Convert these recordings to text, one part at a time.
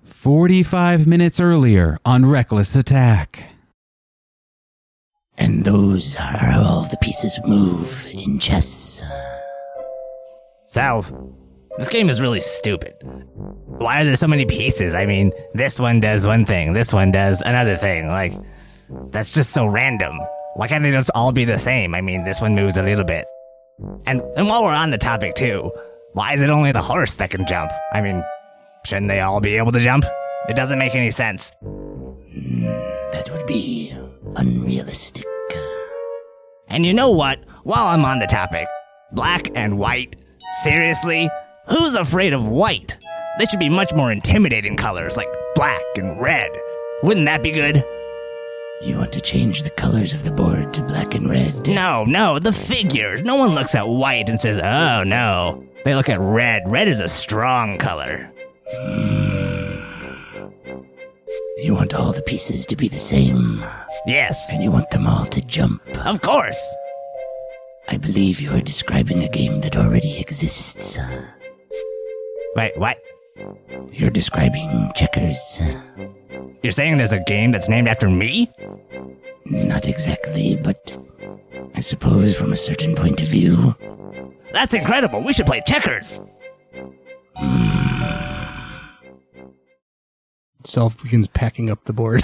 45 minutes earlier on Reckless Attack. And those are how all the pieces move in chess. Salve, this game is really stupid. Why are there so many pieces? I mean, this one does one thing, this one does another thing. Like, that's just so random. Why can't they just all be the same? I mean, this one moves a little bit. And while we're on the topic too, why is it only the horse that can jump? I mean, shouldn't they all be able to jump? It doesn't make any sense. That would be unrealistic. And you know what? While I'm on the topic, black and white, seriously? Who's afraid of white? They should be much more intimidating colors like black and red. Wouldn't that be good? You want to change the colors of the board to black and red? No, the figures. No one looks at white and says, oh no. They look at red. Red is a strong color. You want all the pieces to be the same? Yes. And you want them all to jump? Of course. I believe you are describing a game that already exists. Wait, what? You're describing checkers. You're saying there's a game that's named after me? Not exactly, but I suppose from a certain point of view. That's incredible. We should play checkers. Self begins packing up the board.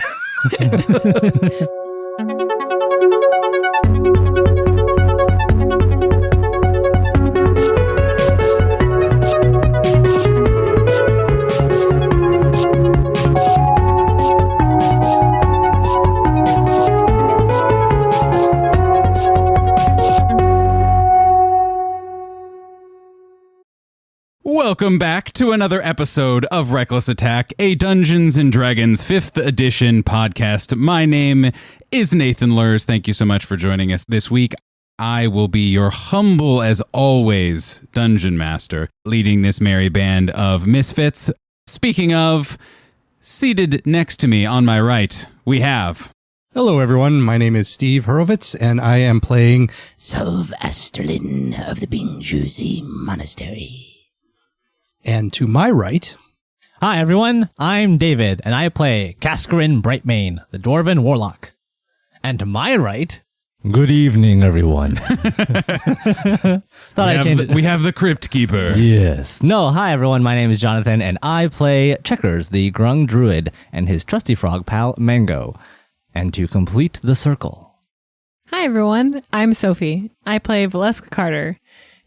Welcome back to another episode of Reckless Attack, a Dungeons & Dragons 5th edition podcast. My name is Nathan Lurs. Thank you so much for joining us this week. I will be your humble, as always, Dungeon Master, leading this merry band of misfits. Speaking of, seated next to me on my right, we have... Hello, everyone. My name is Steve Horowitz, and I am playing Salve Asterlin of the Bingjuzi Monastery. And to my right... Hi, everyone. I'm David, and I play Kascorin Brightmane, the Dwarven Warlock. And to my right... Good evening, everyone. Thought I'd change it. We have the Crypt Keeper. Yes. No, hi, everyone. My name is Jonathan, and I play Checkers, the Grung Druid, and his trusty frog pal, Mango. And to complete the circle... Hi, everyone. I'm Sophie. I play Valeska Carter,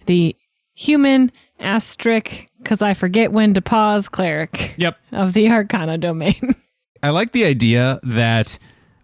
the human asterisk, because I forget when to pause cleric of the Arcana domain. I like the idea that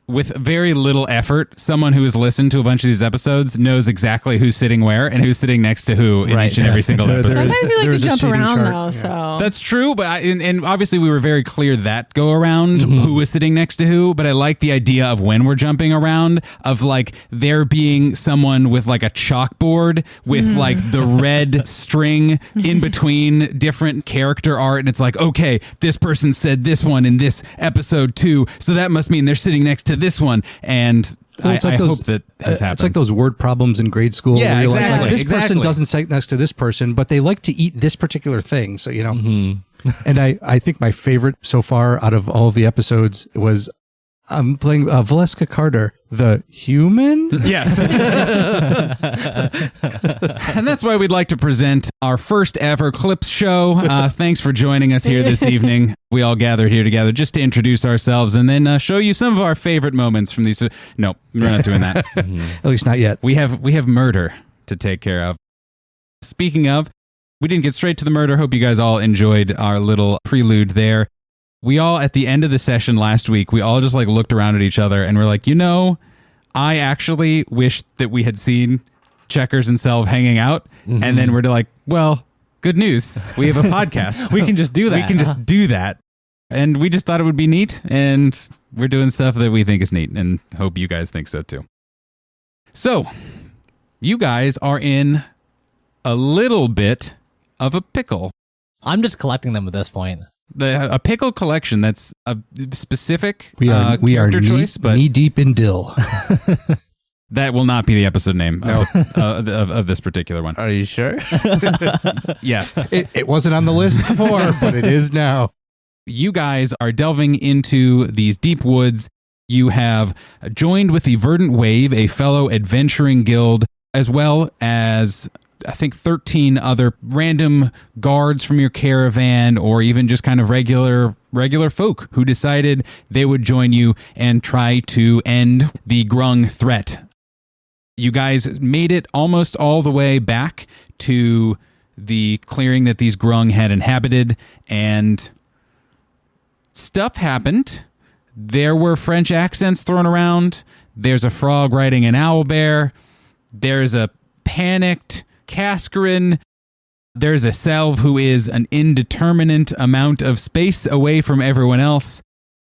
with very little effort, someone who has listened to a bunch of these episodes knows exactly who's sitting where and who's sitting next to who in each and every single episode. Sometimes we like to There's a jump seating around, chart. though, so... That's true, but and obviously we were very clear that go around who was sitting next to who, but I like the idea of when we're jumping around of like there being someone with like a chalkboard with like the red string in between different character art, and it's like, okay, this person said this one in this episode too, so that must mean they're sitting next to this one, and Well, it's I like those, hope that this happens. It's like those word problems in grade school. Yeah, where you're exactly, like, this exactly. person doesn't sit next to this person, but they like to eat this particular thing. So, you know. And I think my favorite so far out of all of the episodes was I'm playing Valeska Carter, the human? Yes. And that's why we'd like to present our first ever Clips show. Thanks for joining us here this evening. We all gathered here together just to introduce ourselves and then show you some of our favorite moments from these. No, we're not doing that. At least not yet. We have murder to take care of. Speaking of, we didn't get straight to the murder. Hope you guys all enjoyed our little prelude there. We all, at the end of the session last week, we all just like looked around at each other and we're like, you know, I actually wish that we had seen Checkers and Selv hanging out. And then we're like, well, good news. We have a podcast. We can just do that. We can just do that. And we just thought it would be neat. And we're doing stuff that we think is neat and hope you guys think so too. So, you guys are in a little bit of a pickle. I'm just collecting them at this point. A pickle collection, that's a specific We are character choice, but knee deep in dill. that will not be the episode name of this particular one. Are you sure? Yes. It wasn't on the list before, but it is now. You guys are delving into these deep woods. You have joined with the Verdant Wave, a fellow adventuring guild, as well as, I think, 13 other random guards from your caravan, or even just kind of regular folk who decided they would join you and try to end the Grung threat. You guys made it almost all the way back to the clearing that these Grung had inhabited, and stuff happened. There were French accents thrown around. There's a frog riding an owlbear. There's a panicked Kascorin. There's a Selv who is an indeterminate amount of space away from everyone else.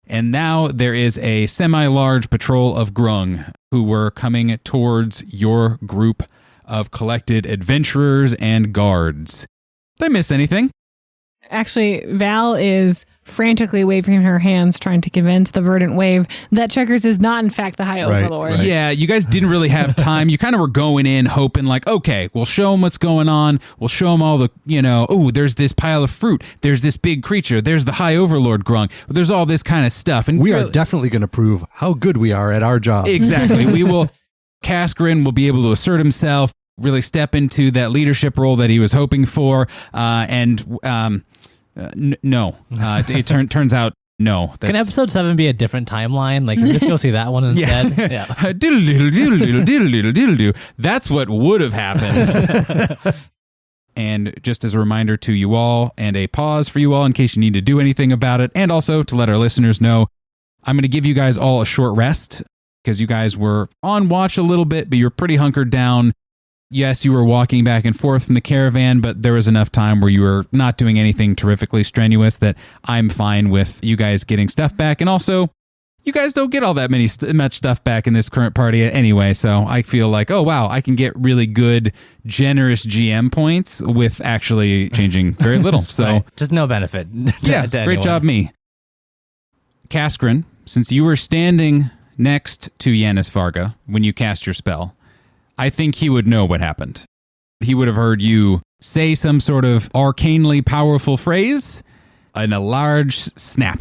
And now there is a semi-large patrol of Grung who were coming towards your group of collected adventurers and guards. Did I miss anything? Actually, Val is frantically waving her hands, trying to convince the Verdant Wave that Checkers is not, in fact, the High Overlord. Right. Yeah, you guys didn't really have time. You kind of were going in hoping like, okay, we'll show them what's going on. We'll show them all the, oh, there's this pile of fruit. There's this big creature. There's the High Overlord Grung. There's all this kind of stuff. And We are definitely going to prove how good we are at our job. Exactly. Kascorin will be able to assert himself, really step into that leadership role that he was hoping for. No. It turns out, no. Can episode 7 be a different timeline? Like, just go see that one instead? Yeah. Diddle-diddle-diddle-diddle-diddle-diddle-diddle. That's what would have happened. And just as a reminder to you all, and a pause for you all in case you need to do anything about it, and also to let our listeners know, I'm going to give you guys all a short rest, because you guys were on watch a little bit, but you're pretty hunkered down. Yes, you were walking back and forth from the caravan, but there was enough time where you were not doing anything terrifically strenuous that I'm fine with you guys getting stuff back. And also, you guys don't get all that much stuff back in this current party anyway, so I feel like, oh wow, I can get really good, generous GM points with actually changing very little. So Right. Just no benefit. Yeah, great job, me. Kascorin, since you were standing next to Janis Varga when you cast your spell, I think he would know what happened. He would have heard you say some sort of arcanely powerful phrase and a large snap.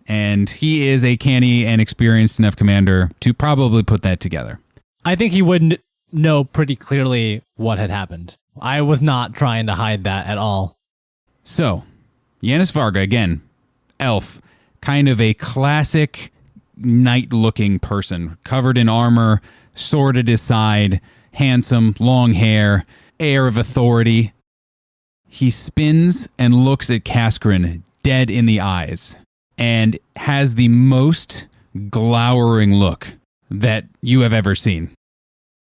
And he is a canny and experienced enough commander to probably put that together. I think he would know pretty clearly what had happened. I was not trying to hide that at all. So, Janis Varga, again, elf, kind of a classic knight-looking person, covered in armor, sword at his side, handsome, long hair, air of authority. He spins and looks at Kascorin dead in the eyes and has the most glowering look that you have ever seen.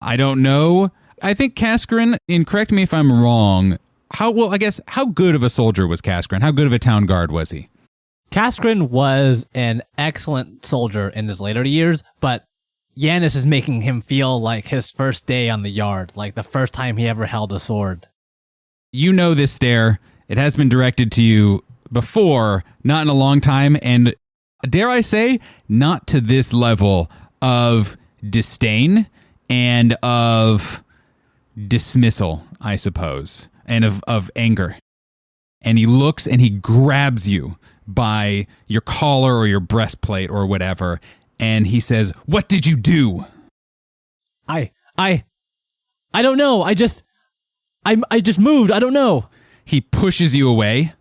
I don't know. I think Kascorin, and correct me if I'm wrong, how good of a soldier was Kascorin? How good of a town guard was he? Kascorin was an excellent soldier in his later years, but Janis is making him feel like his first day on the yard, like the first time he ever held a sword. You know this stare. It has been directed to you before, not in a long time, and dare I say, not to this level of disdain and of dismissal, I suppose, and of anger. And he looks and he grabs you by your collar or your breastplate or whatever, and he says, "What did you do?" I don't know. I just moved. I don't know. He pushes you away,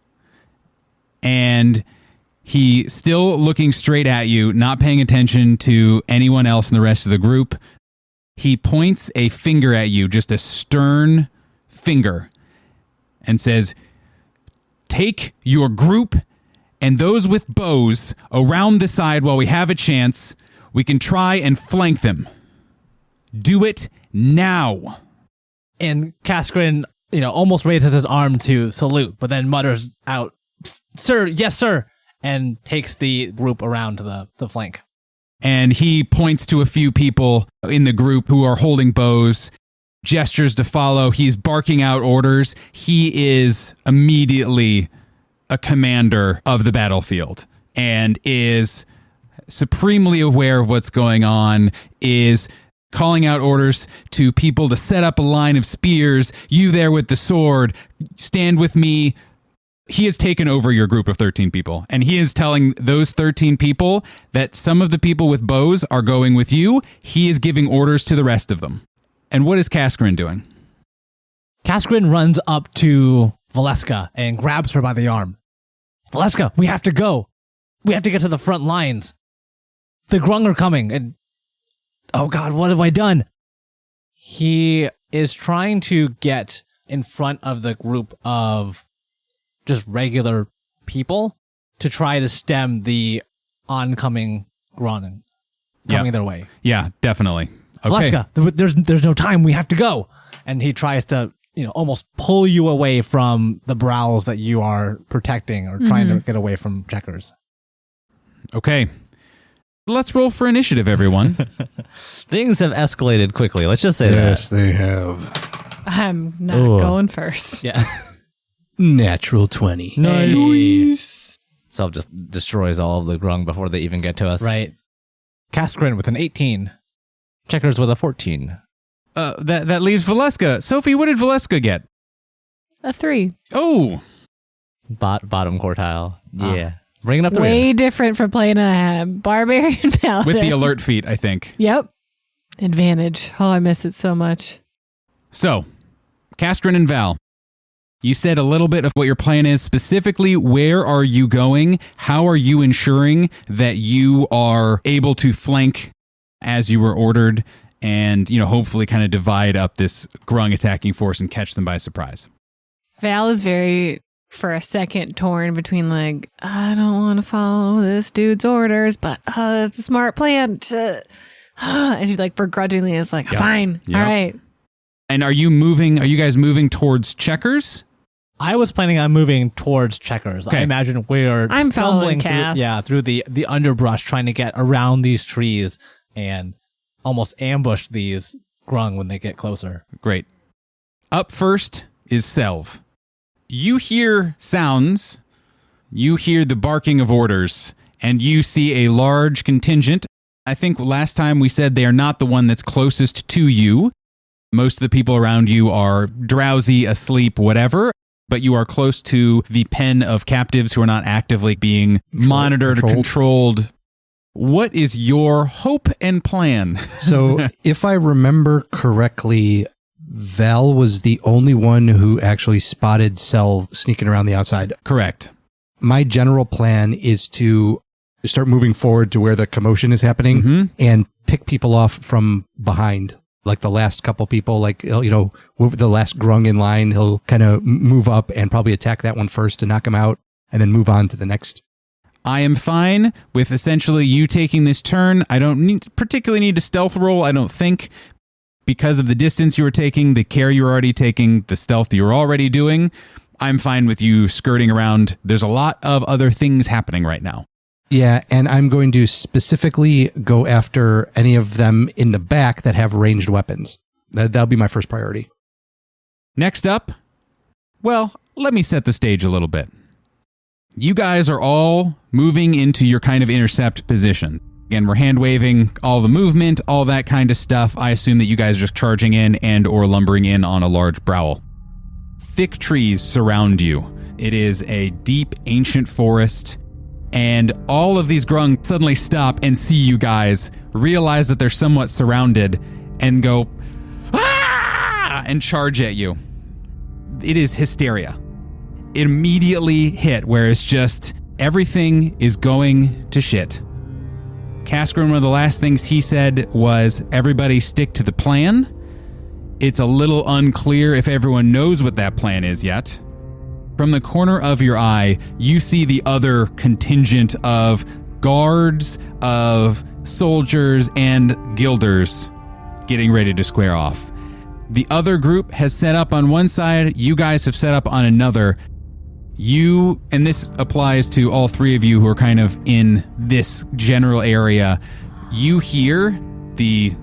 and he, still looking straight at you, not paying attention to anyone else in the rest of the group, he points a finger at you, just a stern finger, and says, "Take your group and those with bows around the side while we have a chance. We can try and flank them. Do it now." And Kascorin, almost raises his arm to salute, but then mutters out, "Sir, yes, sir," and takes the group around to the flank. And he points to a few people in the group who are holding bows, gestures to follow. He's barking out orders. He is immediately a commander of the battlefield and is supremely aware of what's going on, is calling out orders to people to set up a line of spears. You there with the sword, stand with me. He has taken over your group of 13 people, and he is telling those 13 people that some of the people with bows are going with you. He is giving orders to the rest of them. And what is Kascorin doing? Kascorin runs up to Valeska and grabs her by the arm. Valeska, we have to go. We have to get to the front lines. The Grung are coming, and oh God, what have I done? He is trying to get in front of the group of just regular people to try to stem the oncoming Grung coming their way. Yeah, definitely. Okay. Valeska, there's no time. We have to go. And he tries to, almost pull you away from the brows that you are protecting or trying to get away from checkers. Okay. Let's roll for initiative, everyone. Things have escalated quickly. Let's just say that. Yes, they have. I'm not going first. Yeah. Natural 20. Nice. Self just destroys all of the Grung before they even get to us. Right. Kascorin with an 18. Checkers with a 14. That leaves Valeska. Sophie, what did Valeska get? A 3. Oh. Bottom quartile. Yeah. Bringing up the Way rear. different from playing a barbarian paladin. With the alert feat, I think. Yep. Advantage. Oh, I miss it so much. So, Kascorin and Val, you said a little bit of what your plan is. Specifically, where are you going? How are you ensuring that you are able to flank as you were ordered and, hopefully kind of divide up this Grung attacking force and catch them by surprise? Val is very, for a second, torn between I don't want to follow this dude's orders, but it's a smart plan. And she begrudgingly is fine. Yep. All right. And are you guys moving towards checkers? I was planning on moving towards checkers. Okay. I imagine we're I'm following stumbling Cass. through the underbrush, trying to get around these trees and almost ambush these Grung when they get closer. Great. Up first is Selv. You hear sounds, you hear the barking of orders, and you see a large contingent. I think last time we said they are not the one that's closest to you. Most of the people around you are drowsy, asleep, whatever, but you are close to the pen of captives who are not actively being monitored or controlled. What is your hope and plan? So, if I remember correctly, Val was the only one who actually spotted Selv sneaking around the outside. Correct. My general plan is to start moving forward to where the commotion is happening and pick people off from behind. Like the last couple people, the last Grung in line, he'll kind of move up and probably attack that one first to knock him out and then move on to the next. I am fine with essentially you taking this turn. I don't particularly need a stealth roll, I don't think, because of the distance you were taking, the care you were already taking, the stealth you were already doing. I'm fine with you skirting around. There's a lot of other things happening right now. Yeah, and I'm going to specifically go after any of them in the back that have ranged weapons. That'll be my first priority. Next up, well, let me set the stage a little bit. You guys are all moving into your kind of intercept position. Again, we're hand-waving all the movement, all that kind of stuff. I assume that you guys are just charging in and or lumbering in on a large prowl. Thick trees surround you. It is a deep, ancient forest. And all of these Grung suddenly stop and see you guys, realize that they're somewhat surrounded, and go, "Ah!" and charge at you. It is hysteria. It immediately hit where it's just everything is going to shit. Kascorin, one of the last things he said was, everybody stick to the plan. It's a little unclear if everyone knows what that plan is yet. From the corner of your eye, you see the other contingent of guards, of soldiers, and guilders getting ready to square off. The other group has set up on one side, you guys have set up on another. You, and this applies to all three of you who are kind of in this general area, you hear the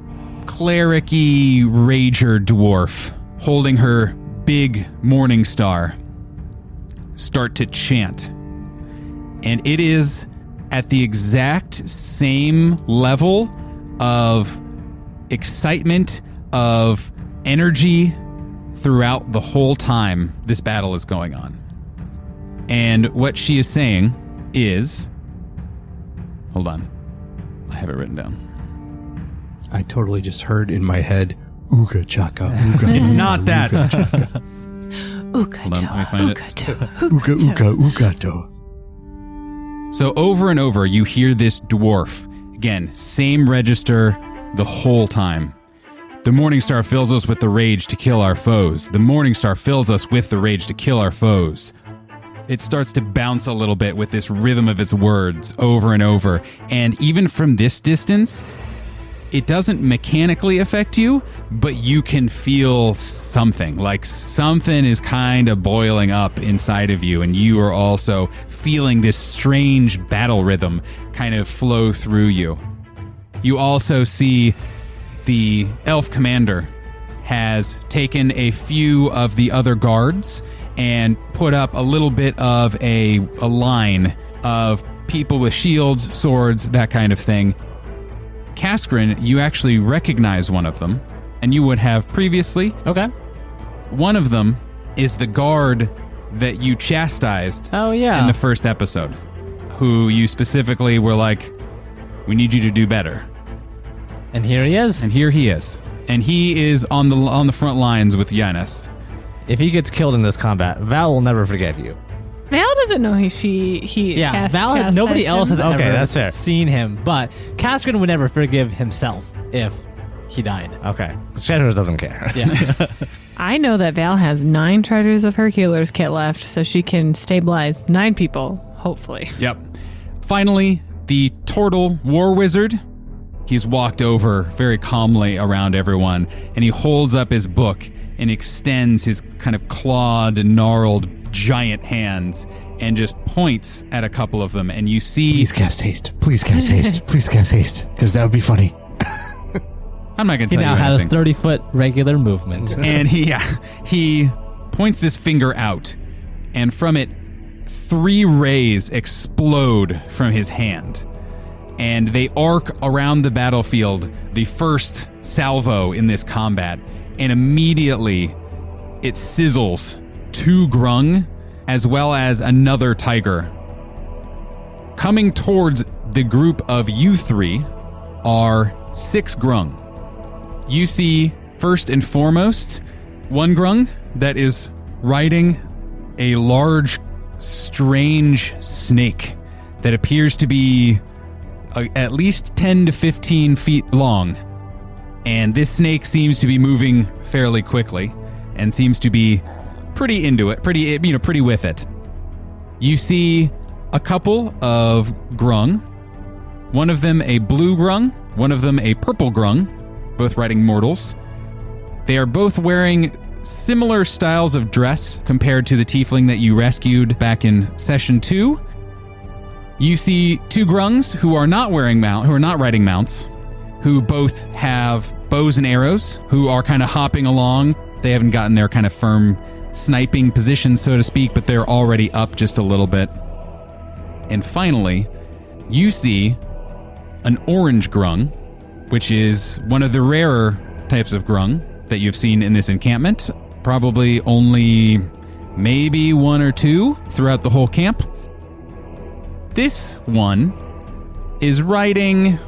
cleric-y rager dwarf holding her big morning star start to chant. And it is at the exact same level of excitement, of energy throughout the whole time this battle is going on. And what she is saying is... Hold on. I have it written down. I totally just heard in my head, ooga chaka, ooga. It's not that. Ugato, Hold on, let me find it. Ooga, ooga, oogato. So over and over, you hear this dwarf. Again, same register the whole time. The morning star fills us with the rage to kill our foes. The morning star fills us with the rage to kill our foes. It starts to bounce a little bit with this rhythm of its words over and over. And even from this distance, it doesn't mechanically affect you, but you can feel something. Like something is kind of boiling up inside of you, and you are also feeling this strange battle rhythm kind of flow through you. You also see the elf commander has taken a few of the other guards and put up a little bit of a line of people with shields, swords, that kind of thing. Kascorin, you actually recognize one of them, and you would have previously. Okay. One of them is the guard that you chastised Oh, yeah. in the first episode, who you specifically were like, we need you to do better. And here he is. And here he is. And he is on the front lines with Janis. If he gets killed in this combat, Val will never forgive you. Val doesn't know he Yeah, Val, chastised nobody else has him. Okay, ever that's fair. seen him, but Kascorin would never forgive himself if he died. Okay. Shadows doesn't care. Yeah. I know that Val has 9 treasures of her healer's kit left, so she can stabilize 9 people, hopefully. Yep. Finally, the turtle war wizard. He's walked over very calmly around everyone, and he holds up his book and extends his kind of clawed and gnarled giant hands and just points at a couple of them, and you see... Please cast haste. Please cast haste. Please cast haste. Because that would be funny. I'm not going to He tell now you has anything. 30-foot regular movement. And he points this finger out, and from it, 3 rays explode from his hand. And they arc around the battlefield, the first salvo in this combat, and immediately it sizzles 2 Grung, as well as another tiger. Coming towards the group of you 3 are 6 Grung. You see, first and foremost, one Grung that is riding a large, strange snake that appears to be at least 10 to 15 feet long. And this snake seems to be moving fairly quickly and seems to be pretty into it, pretty with it. You see a couple of Grung, one of them a blue Grung, one of them a purple Grung, both riding mortals. They are both wearing similar styles of dress compared to the tiefling that you rescued back in session 2. You see 2 Grungs who are not riding mounts, who both have bows and arrows, who are kind of hopping along. They haven't gotten their kind of firm sniping position, so to speak, but they're already up just a little bit. And finally, you see an orange Grung, which is one of the rarer types of Grung that you've seen in this encampment. Probably only maybe 1 or 2 throughout the whole camp. This one is riding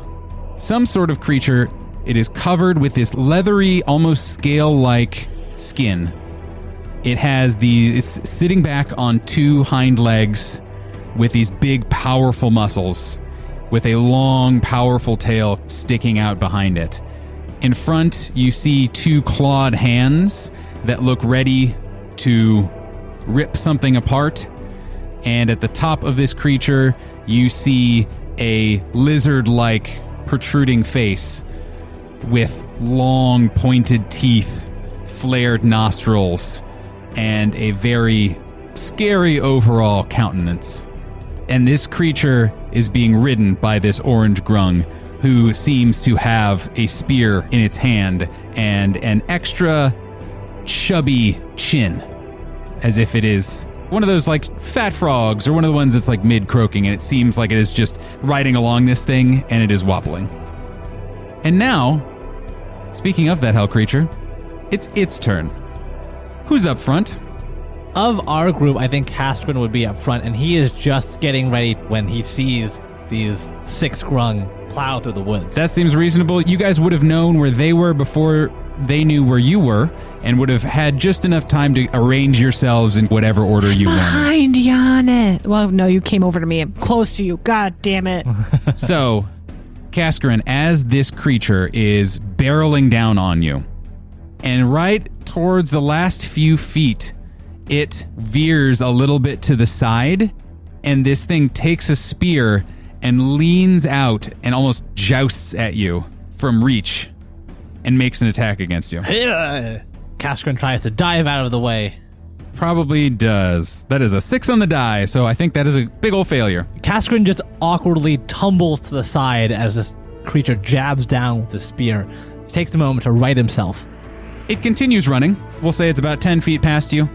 some sort of creature. It is covered with this leathery, almost scale-like skin. It's sitting back on 2 hind legs with these big, powerful muscles, with a long, powerful tail sticking out behind it. In front, you see 2 clawed hands that look ready to rip something apart. And at the top of this creature, you see a lizard-like protruding face with long, pointed teeth, flared nostrils, and a very scary overall countenance. And this creature is being ridden by this orange Grung, who seems to have a spear in its hand and an extra chubby chin, as if it is one of those like fat frogs or one of the ones that's like mid-croaking, and it seems like it is just riding along this thing and it is wobbling. And now, speaking of that hell creature, it's its turn. Who's up front? Of our group, I think Kascorin would be up front, and he is just getting ready when he sees these 6 Grung plow through the woods. That seems reasonable. You guys would have known where they were before they knew where you were, and would have had just enough time to arrange yourselves in whatever order you wanted. Behind Janis. Well, no, you came over to me. I'm close to you. God damn it. So, Kascorin, as this creature is barreling down on you, and right towards the last few feet, it veers a little bit to the side, and this thing takes a spear and leans out and almost jousts at you from reach and makes an attack against you. Kascorin tries to dive out of the way. Probably does. That is a 6 on the die, so I think that is a big old failure. Kascorin just awkwardly tumbles to the side as this creature jabs down with the spear. He takes a moment to right himself. It continues running. We'll say it's about 10 feet past you.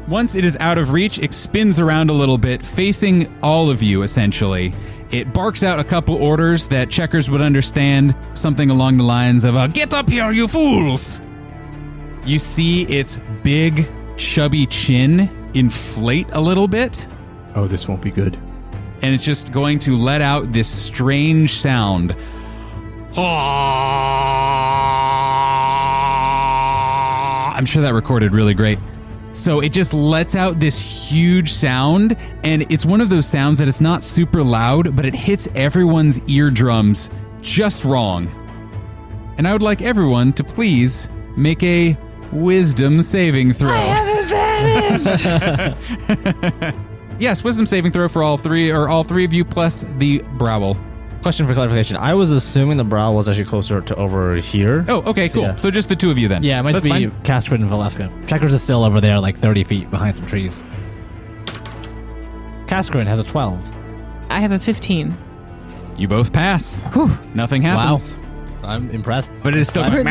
Once it is out of reach, it spins around a little bit, facing all of you, essentially. It barks out a couple orders that Checkers would understand, something along the lines of, "Get up here, you fools!" You see its big, chubby chin inflate a little bit, Oh, this won't be good. and it's just going to let out this strange sound. I'm sure that recorded really great. So it just lets out this huge sound, and it's one of those sounds that it's not super loud, but it hits everyone's eardrums just wrong. And I would like everyone to please make a wisdom saving throw. I have advantage. Yes, wisdom saving throw for all three of you plus the Browel. Question for clarification. I was assuming the brow was actually closer to over here. Oh, okay, cool. Yeah. So just the two of you then. Yeah, it might That's be fine. Kascorin and Valeska. Checkers is still over there, like 30 feet behind some trees. Kascorin has a 12. I have a 15. You both pass. Nothing happens. I'm impressed. But it is still going.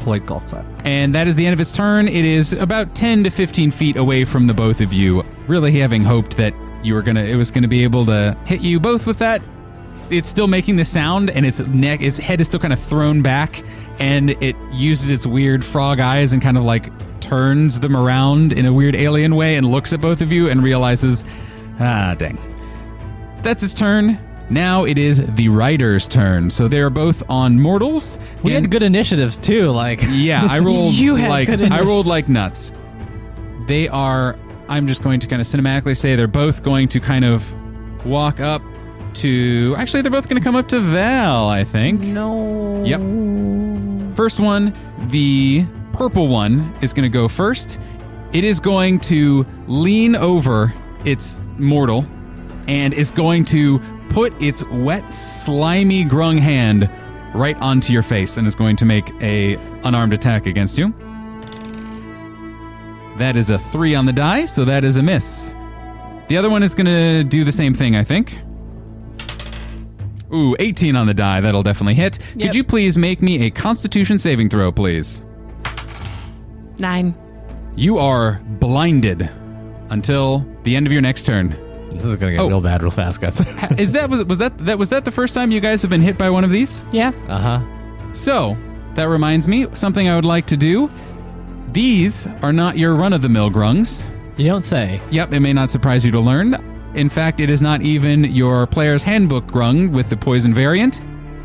Polite golf clap. And that is the end of its turn. It is about 10 to 15 feet away from the both of you, really having hoped that it was gonna be able to hit you both with that. It's still making the sound, and its head is still kind of thrown back, and it uses its weird frog eyes and kind of like turns them around in a weird alien way and looks at both of you and realizes, dang. That's its turn. Now it is the rider's turn. So they are both on mortals. We had good initiatives too, like Yeah, I rolled You had like good I rolled like nuts. They are. I'm just going to kind of cinematically say they're both going to kind of walk up to. Actually, they're both going to come up to Val, I think. No. Yep. First one, the purple one, is going to go first. It is going to lean over its mortal and is going to put its wet, slimy Grung hand right onto your face and is going to make a unarmed attack against you. That is a 3 on the die, so that is a miss. The other one is going to do the same thing, I think. Ooh, 18 on the die. That'll definitely hit. Yep. Could you please make me a Constitution saving throw, please? 9. You are blinded until the end of your next turn. This is gonna get real bad real fast, guys. Was that the first time you guys have been hit by one of these? Yeah. So, that reminds me, something I would like to do. These are not your run-of-the-mill grungs. you don't say. Yep, it may not surprise you to learn. In fact, it is not even your player's handbook grung with the poison variant.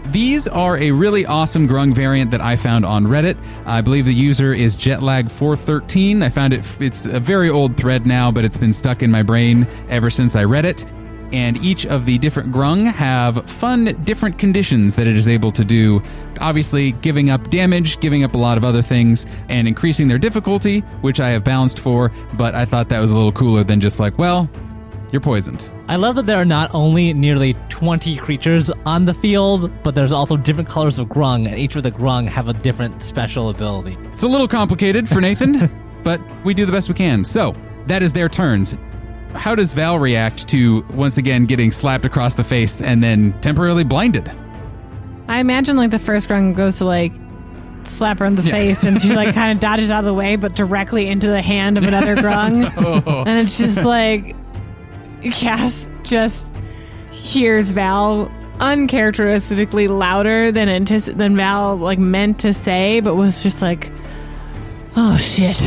These are a really awesome grung variant that I found on Reddit. I believe the user is Jetlag413. I found it's a very old thread now, but it's been stuck in my brain ever since I read it. And each of the different grung have fun, different conditions that it is able to do. Obviously, giving up damage, giving up a lot of other things, and increasing their difficulty, which I have balanced for, but I thought that was a little cooler than just like, well, you're poisoned. I love that there are not only nearly 20 creatures on the field, but there's also different colors of grung, and each of the grung have a different special ability. It's a little complicated for Nathan, but we do the best we can. So, that is their turns. How does Val react to, once again, getting slapped across the face and then temporarily blinded? I imagine like the first grung goes to like slap her in the face and she like kind of dodges out of the way, but directly into the hand of another grung. And it's just like Cass just hears Val uncharacteristically louder than Val like meant to say, but was just like, oh shit.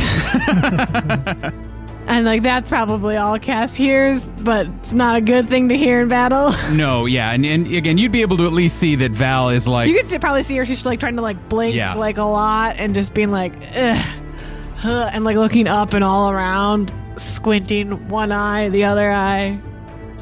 And like that's probably all Cass hears, but it's not a good thing to hear in battle. No, yeah, and again, you'd be able to at least see that Val is like, You could probably see her. She's like trying to like blink like a lot and just being like, ugh, huh, and like looking up and all around, squinting one eye, the other eye.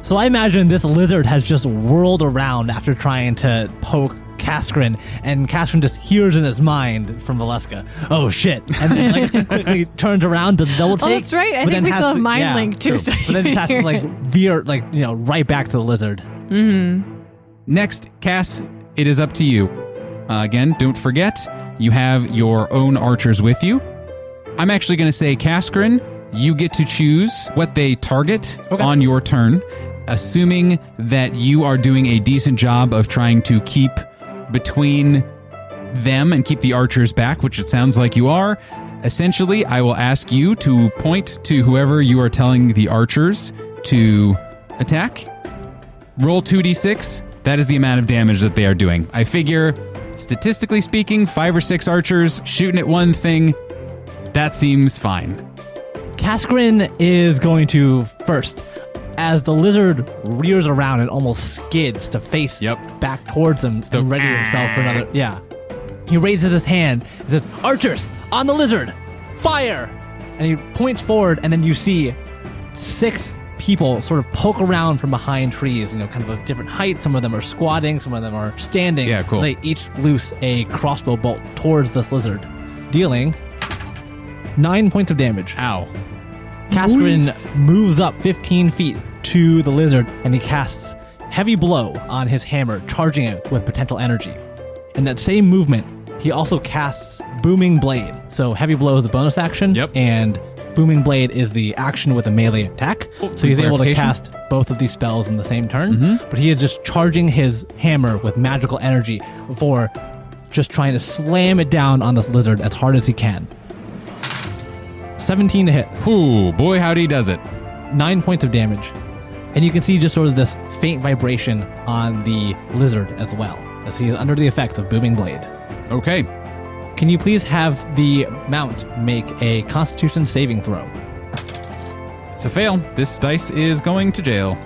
So I imagine this lizard has just whirled around after trying to poke Kascorin, and Kascorin just hears in his mind from Valeska, oh shit, and then like quickly turns around, does a double take. Oh, that's right. I think we still have mind link too. So but then just has to like veer, like, you know, right back to the lizard. Mm-hmm. next, Cass, it is up to you. Again, don't forget, you have your own archers with you. I'm actually going to say, Kascorin, you get to choose what they target on your turn, assuming that you are doing a decent job of trying to keep between them and keep the archers back, which it sounds like you are. Essentially, I will ask you to point to whoever you are telling the archers to attack. Roll 2d6. That is the amount of damage that they are doing. I figure, statistically speaking, 5 or 6 archers shooting at one thing, that seems fine. Kascorin is going to first. As the lizard rears around and almost skids to face back towards him and ready himself for another. Yeah. He raises his hand and says, archers, on the lizard, fire! And he points forward, and then you see 6 people sort of poke around from behind trees, you know, kind of a different height. Some of them are squatting, some of them are standing. Yeah, cool. They each loose a crossbow bolt towards this lizard, dealing 9 points of damage. Ow. Kascorin moves up 15 feet to the lizard, and he casts Heavy Blow on his hammer, charging it with potential energy. In that same movement, he also casts Booming Blade. So Heavy Blow is the bonus action, and Booming Blade is the action with a melee attack. So he's able to cast both of these spells in the same turn, but he is just charging his hammer with magical energy for just trying to slam it down on this lizard as hard as he can. 17 to hit. Ooh, boy, howdy does it. 9 points of damage. And you can see just sort of this faint vibration on the lizard as well, as he is under the effects of Booming Blade. Okay. Can you please have the mount make a Constitution saving throw? It's a fail. This dice is going to jail.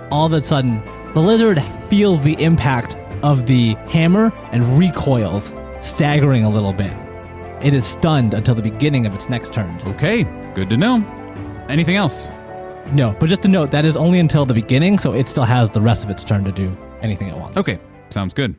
All of a sudden, the lizard feels the impact of the hammer and recoils, staggering a little bit. It is stunned until the beginning of its next turn. Okay, good to know. Anything else? No, but just to note, that is only until the beginning, so it still has the rest of its turn to do anything it wants. Okay, sounds good.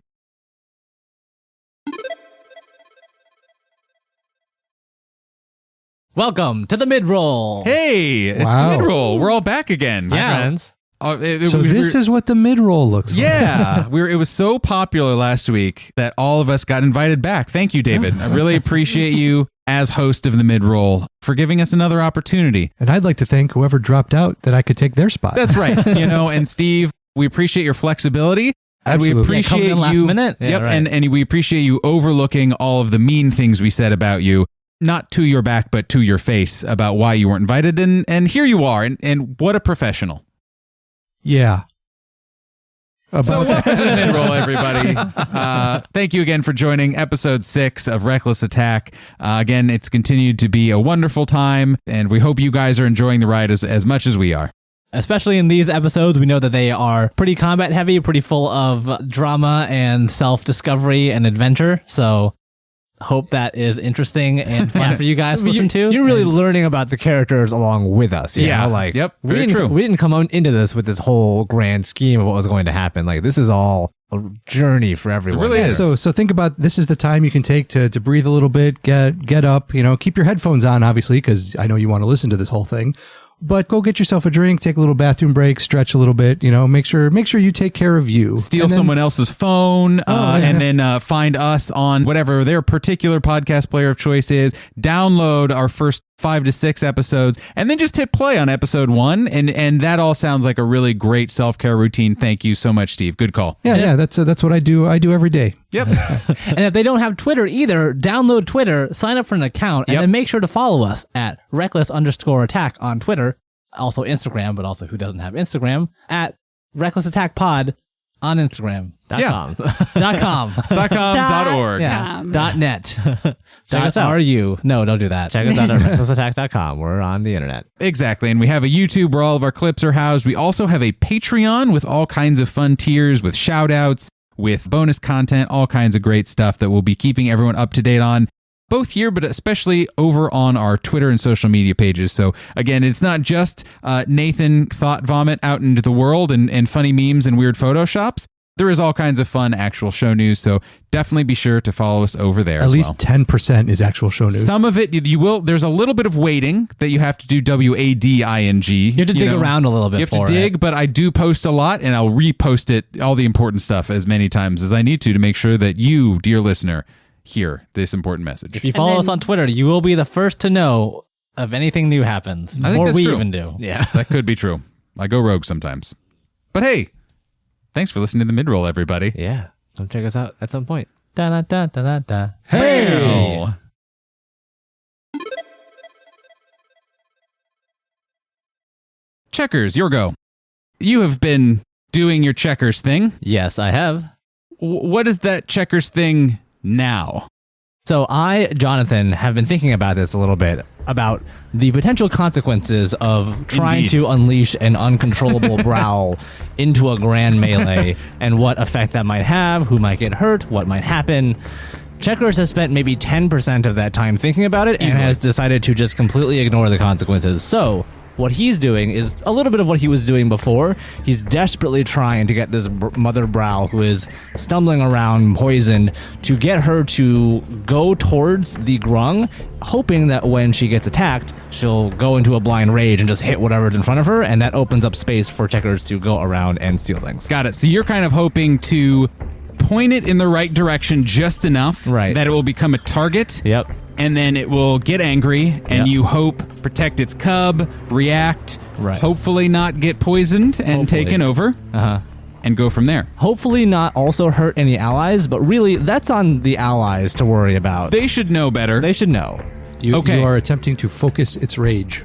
Welcome to the mid-roll. Hey, it's Wow. the mid-roll. We're all back again. Hi, friends. So this is what the mid-roll looks like. Yeah, it was so popular last week that all of us got invited back. Thank you, David. I really appreciate you as host of the mid-roll for giving us another opportunity. And I'd like to thank whoever dropped out that I could take their spot. That's right. And Steve, we appreciate your flexibility. And we Absolutely. appreciate coming in last you. minute. Yeah, Yep, right. and we appreciate you overlooking all of the mean things we said about you. Not to your back, but to your face about why you weren't invited. And here you are. And what a professional. Yeah. So welcome to the mid-roll, everybody. Thank you again for joining episode 6 of Reckless Attack. Again, it's continued to be a wonderful time, and we hope you guys are enjoying the ride as much as we are. Especially in these episodes, we know that they are pretty combat heavy, pretty full of drama and self-discovery and adventure. So hope that is interesting and fun for you guys to listen to. You're really learning about the characters along with us. You know? Like, yep, we very didn't, true. We didn't come into this with this whole grand scheme of what was going to happen. Like, this is all a journey for everyone. It really is. So think about this is the time you can take to breathe a little bit, get up, keep your headphones on, obviously, because I know you want to listen to this whole thing. But go get yourself a drink, take a little bathroom break, stretch a little bit, make sure you take care of you. Steal someone else's phone, and then find us on whatever their particular podcast player of choice is. Download our first 5 to 6 episodes, and then just hit play on episode 1. And that all sounds like a really great self-care routine. Thank you so much, Steve. Good call. Yeah, that's what I do. I do every day. Yep. And if they don't have Twitter either, download Twitter, sign up for an account, and then make sure to follow us at reckless_attack on Twitter. Also Instagram, but also who doesn't have Instagram, at Reckless Attack Pod On Instagram. .com. .com. .com.org. Yeah. .net. Check us out. .ru. No, don't do that. Check us out at recklessattack.com. We're on the internet. Exactly. And we have a YouTube where all of our clips are housed. We also have a Patreon with all kinds of fun tiers, with shout outs, with bonus content, all kinds of great stuff that we'll be keeping everyone up to date on, both here, but especially over on our Twitter and social media pages. So again, it's not just Nathan thought vomit out into the world and funny memes and weird Photoshops. There is all kinds of fun actual show news. So definitely be sure to follow us over there. At least 10% is actual show news. Some of it you will. There's a little bit of waiting that you have to do. WADING. You have to dig around a little bit. You have to dig, but I do post a lot, and I'll repost it, all the important stuff, as many times as I need to make sure that you, dear listener, hear this important message. If you follow us on Twitter, you will be the first to know of anything new happens. I think Before that's we true. even do. Yeah. That could be true. I go rogue sometimes. But hey, thanks for listening to the mid-roll, everybody. Yeah. Come check us out at some point. Da, da, da, da, da, da. Hey! Checkers, your go. You have been doing your checkers thing. Yes, I have. What is that checkers thing now? So I, Jonathan, have been thinking about this a little bit, about the potential consequences of trying Indeed. to unleash an uncontrollable growl into a grand melee and what effect that might have, who might get hurt, what might happen. Checkers has spent maybe 10% of that time thinking about it and Easily. has decided to just completely ignore the consequences. So what he's doing is a little bit of what he was doing before. He's desperately trying to get this mother brow who is stumbling around poisoned to get her to go towards the grung, hoping that when she gets attacked, she'll go into a blind rage and just hit whatever's in front of her, and that opens up space for Checkers to go around and steal things. Got it. So you're kind of hoping to point it in the right direction just enough Right. that it will become a target. Yep. And then it will get angry, and Yep. you hope protect its cub, react, Right. hopefully not get poisoned and Hopefully. taken over, Uh-huh. and go from there. Hopefully not also hurt any allies, but really, that's on the allies to worry about. They should know better. They should know. You Okay. are attempting to focus its rage.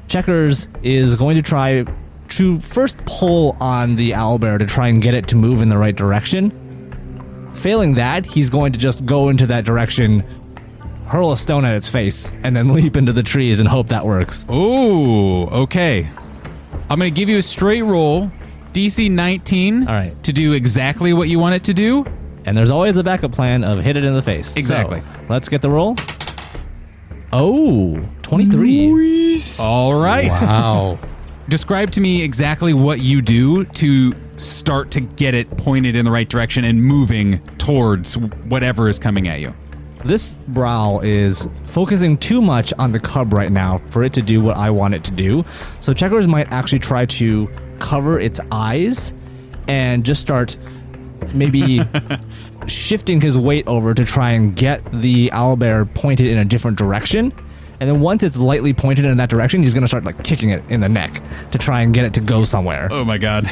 Checkers is going to try to first pull on the owlbear to try and get it to move in the right direction. Failing that, he's going to just go into that direction, hurl a stone at its face, and then leap into the trees and hope that works. Ooh, okay. I'm going to give you a straight roll, DC 19, All right. to do exactly what you want it to do. And there's always a backup plan of hit it in the face. Exactly. So, let's get the roll. Oh, 23. All right. Wow. Describe to me exactly what you do to start to get it pointed in the right direction and moving towards whatever is coming at you. This brow is focusing too much on the cub right now for it to do what I want it to do. So Checkers might actually try to cover its eyes and just start maybe shifting his weight over to try and get the owlbear pointed in a different direction. And then once it's lightly pointed in that direction, he's going to start like kicking it in the neck to try and get it to go somewhere. Oh my God.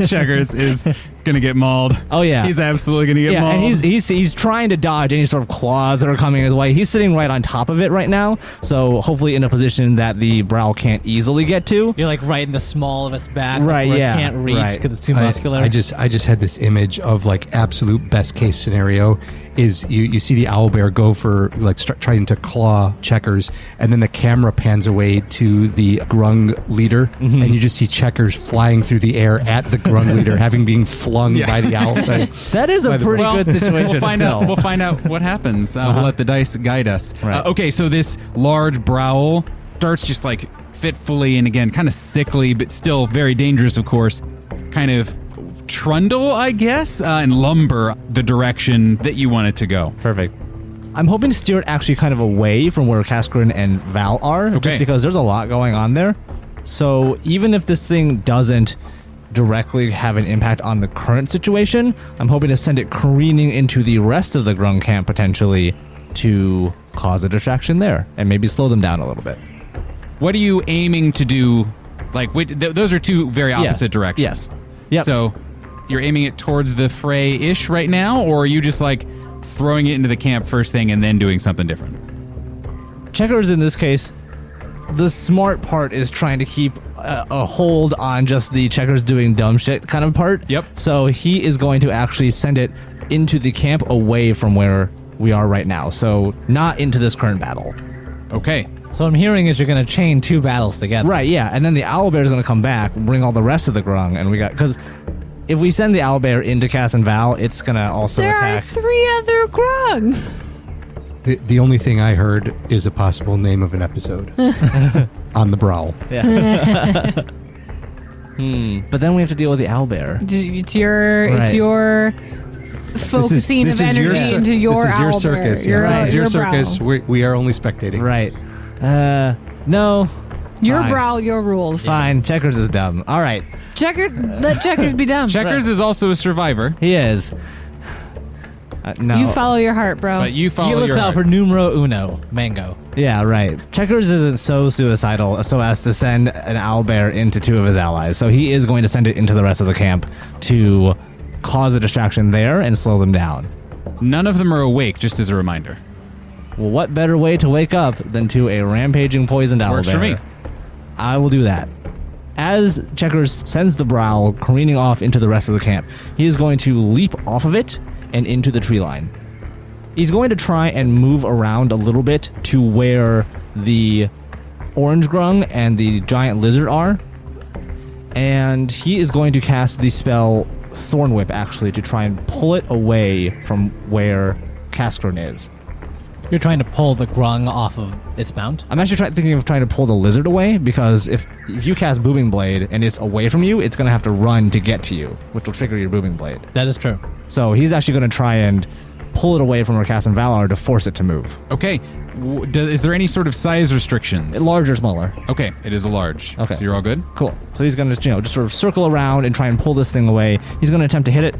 Checkers is going to get mauled. Oh, yeah. He's absolutely going to get Yeah, mauled. and he's trying to dodge any sort of claws that are coming his way. He's sitting right on top of it right now, so hopefully in a position that the brow can't easily get to. You're like right in the small of its back, Right, where yeah, it can't reach right. because it's too muscular. I just had this image of like absolute best case scenario is you see the owlbear go for like trying to claw Checkers, and then the camera pans away to the grung leader, Mm-hmm. and you just see Checkers flying through the air at the grung leader, having been flung by the owl. That is a pretty good situation. We'll find still. out. We'll find out what happens. We'll let the dice guide us. Right. Okay, so this large browl starts just like fitfully and again kind of sickly, but still very dangerous, of course. Kind of trundle, I guess, and lumber the direction that you want it to go. Perfect. I'm hoping to steer it actually kind of away from where Kascorin and Val are, Okay. just because there's a lot going on there. So even if this thing doesn't directly have an impact on the current situation, I'm hoping to send it careening into the rest of the Grung camp potentially to cause a distraction there and maybe slow them down a little bit. What are you aiming to do? Like, those are two very opposite directions. Yes. Yep. So you're aiming it towards the fray-ish right now, or are you just like throwing it into the camp first thing and then doing something different? Checkers in this case The smart part is trying to keep a hold on just the checkers doing dumb shit kind of part. Yep. So he is going to actually send it into the camp away from where we are right now. So not into this current battle. Okay. So I'm hearing is you're going to chain 2 battles together. Right, yeah. And then the owlbear is going to come back, bring all the rest of the grung, and we got... Because if we send the owlbear into Cass and Val, it's going to also There attack... are 3 other grung. The only thing I heard is a possible name of an episode. On the Browl. Yeah. But then we have to deal with the owlbear. It's your focusing This of is energy into your This is your owlbear. circus. Your, This is your brow. circus. We are only spectating. Right. No. Your Fine. brow, your rules. Fine. Checkers is dumb. All right. Let checkers be dumb. Checkers is also a survivor, He is. No. You follow your heart, bro. but you follow He looks your out heart. for numero uno, mango. Yeah, right. Checkers isn't so suicidal so as to send an owlbear into 2 of his allies. So he is going to send it into the rest of the camp to cause a distraction there and slow them down. None of them are awake, just as a reminder. Well, what better way to wake up than to a rampaging poisoned owlbear? Works for me. I will do that. As Checkers sends the Browl careening off into the rest of the camp, he is going to leap off of it and into the tree line. He's going to try and move around a little bit to where the orange grung and the giant lizard are. And he is going to cast the spell Thorn Whip, actually, to try and pull it away from where Kascorin is. You're trying to pull the grung off of its mount? I'm actually thinking of trying to pull the lizard away, because if you cast Booming Blade and it's away from you, it's going to have to run to get to you, which will trigger your Booming Blade. That is true. So he's actually going to try and pull it away from where Cass and Valar to force it to move. Okay. Is there any sort of size restrictions? Large or smaller. Okay, it is a large. Okay. So you're all good? Cool. So he's going to, just sort of circle around and try and pull this thing away. He's going to attempt to hit it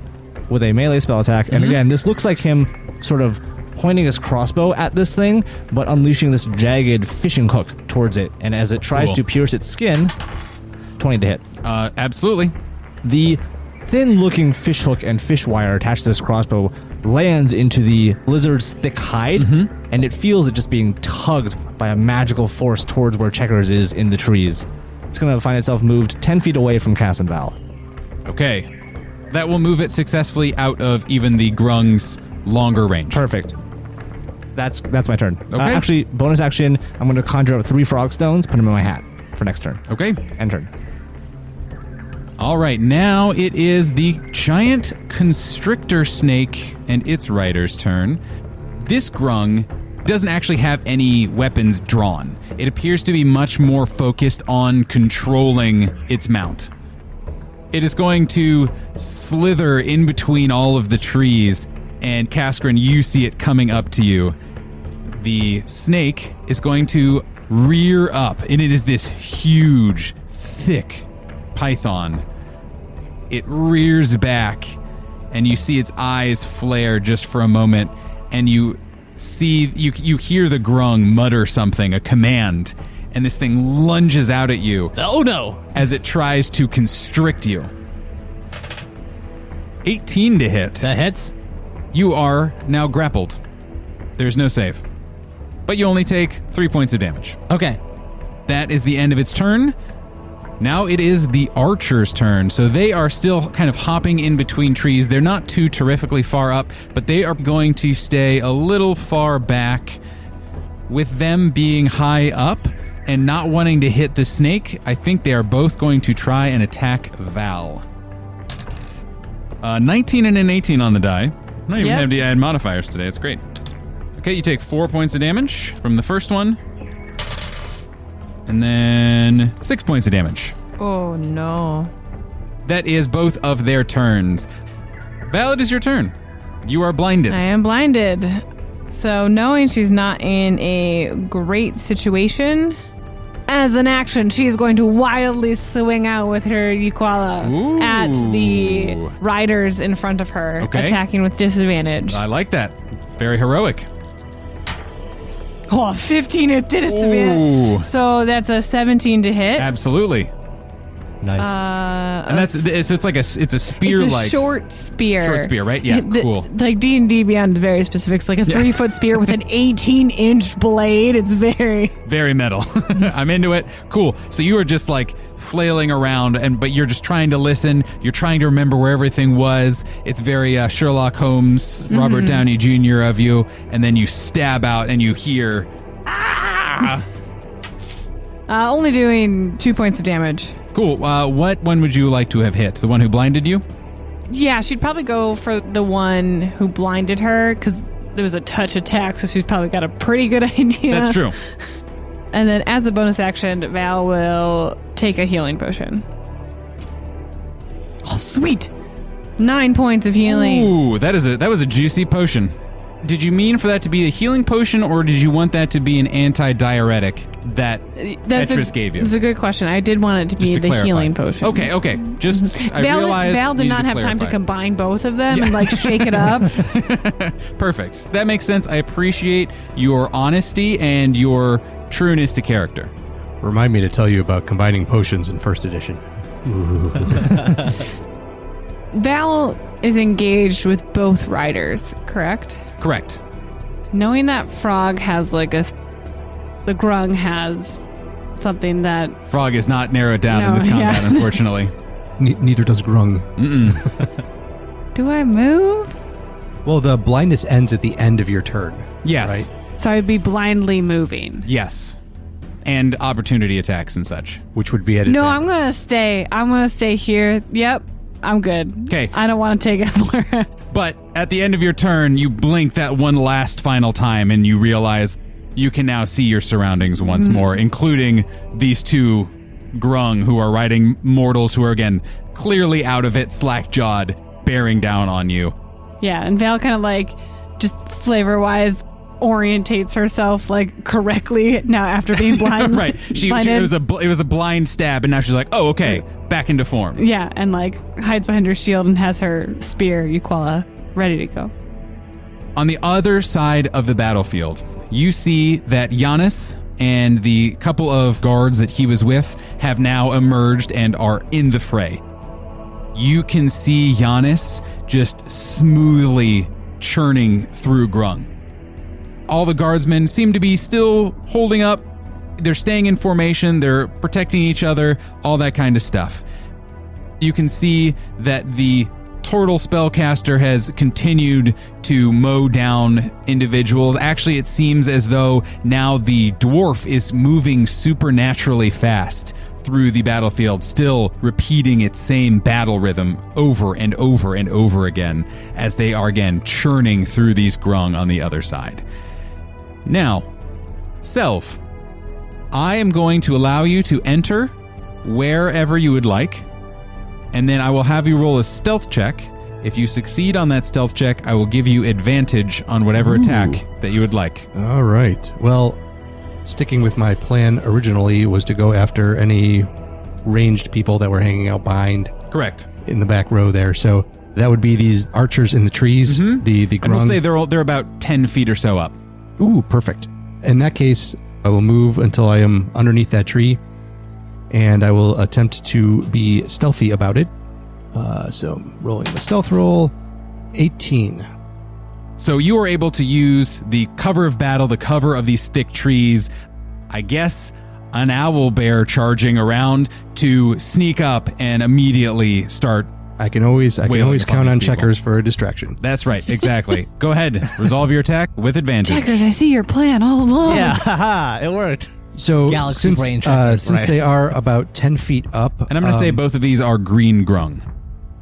with a melee spell attack. And again, this looks like him sort of pointing his crossbow at this thing, but unleashing this jagged fishing hook towards it. And as it tries Cool. to pierce its skin, 20 to hit. Absolutely. The thin-looking fish hook and fish wire attached to this crossbow lands into the lizard's thick hide, and it feels it just being tugged by a magical force towards where Checkers is in the trees. It's going to find itself moved 10 feet away from Cass and Val. Okay. That will move it successfully out of even the grung's longer range. Perfect. That's my turn. Okay. Actually, bonus action, I'm going to conjure up 3 frog stones, put them in my hat for next turn. Okay. End turn. All right, now it is the giant constrictor snake and its rider's turn. This grung doesn't actually have any weapons drawn. It appears to be much more focused on controlling its mount. It is going to slither in between all of the trees, and Kascorin, you see it coming up to you. The snake is going to rear up, and it is this huge, thick python. It rears back, and you see its eyes flare just for a moment, and you hear the grung mutter something, a command, and this thing lunges out at you. Oh no! As it tries to constrict you. 18 to hit. That hits. You are now grappled. There's no save. But you only take 3 points of damage. Okay. That is the end of its turn. Now it is the archer's turn. So they are still kind of hopping in between trees. They're not too terrifically far up, but they are going to stay a little far back. With them being high up and not wanting to hit the snake, I think they are both going to try and attack Val. 19 and an 18 on the die. I'm not even having to add modifiers today. It's great. Okay, you take 4 points of damage from the first one. And then 6 points of damage. Oh, no. That is both of their turns. Val, it is your turn. You are blinded. I am blinded. So knowing she's not in a great situation, as an action, she is going to wildly swing out with her Yukwala at the riders in front of her, attacking with disadvantage. I like that. Very heroic. Oh, 15 at disadvantage. So that's a 17 to hit. Absolutely. Nice. And so it's like a spear, it's a like short spear. short spear, right? Yeah, cool. Like D&D Beyond is very specific. It's like a 3-foot spear with an 18-inch blade. It's Very metal. I'm into it. Cool. So you are just like flailing around, but you're just trying to listen. You're trying to remember where everything was. It's very Sherlock Holmes, Robert Downey Jr. of you. And then you stab out and you hear, ah! Only doing 2 points of damage. Cool. What one would you like to have hit? The one who blinded you? Yeah, she'd probably go for the one who blinded her because there was a touch attack, so she's probably got a pretty good idea. That's true. And then as a bonus action, Val will take a healing potion. Oh, sweet. 9 points of healing. Ooh, that was a juicy potion. Did you mean for that to be a healing potion, or did you want that to be an anti-diuretic that Etris gave you? That's a good question. I did want it to be the clarify. healing potion. Okay. Just I realized Val did not have time to combine both of them and like shake it up. Perfect. That makes sense. I appreciate your honesty and your trueness to character. Remind me to tell you about combining potions in first edition. Val is engaged with both riders, correct? Correct. Knowing that Frog has the Grung has something that... Frog is not narrowed down in this combat, unfortunately. Neither does Grung. Do I move? Well, the blindness ends at the end of your turn. Yes. Right? So I'd be blindly moving. Yes. And opportunity attacks and such. Which would be at No, advantage. I'm going to stay. I'm going to stay here. Yep. I'm good. Okay. I don't want to take it more. But at the end of your turn, you blink that one last final time and you realize you can now see your surroundings once more, including these two Grung who are riding mortals who are, again, clearly out of it, slack-jawed, bearing down on you. Yeah, and Val kind of just flavor-wise orientates herself correctly now after being blind. Right. It was a blind stab, and now she's like, oh, okay, back into form. Yeah, and hides behind her shield and has her spear, Euquala, ready to go. On the other side of the battlefield, you see that Janis and the couple of guards that he was with have now emerged and are in the fray. You can see Janis just smoothly churning through Grung. All the guardsmen seem to be still holding up. They're staying in formation. They're protecting each other, all that kind of stuff. You can see that the Turtle spellcaster has continued to mow down individuals. Actually, it seems as though now the dwarf is moving supernaturally fast through the battlefield, still repeating its same battle rhythm over and over and over again as they are again churning through these Grung on the other side. Now, Self, I am going to allow you to enter wherever you would like, and then I will have you roll a stealth check. If you succeed on that stealth check, I will give you advantage on whatever attack that you would like. All right. Well, sticking with my plan originally was to go after any ranged people that were hanging out behind. Correct. In the back row there. So that would be these archers in the trees. The Grung. And we'll say they're about 10 feet or so up. Ooh, perfect. In that case, I will move until I am underneath that tree, and I will attempt to be stealthy about it. So rolling the stealth roll, 18. So you are able to use the cover of battle, the cover of these thick trees, I guess an owl bear charging around, to sneak up and immediately start. I can always count on checkers for a distraction. That's right, exactly. Go ahead, resolve your attack with advantage. Checkers, I see your plan all along. Yeah, haha, it worked. So Galaxy brain checking, since they are about 10 feet up, And I'm going to say both of these are green Grung.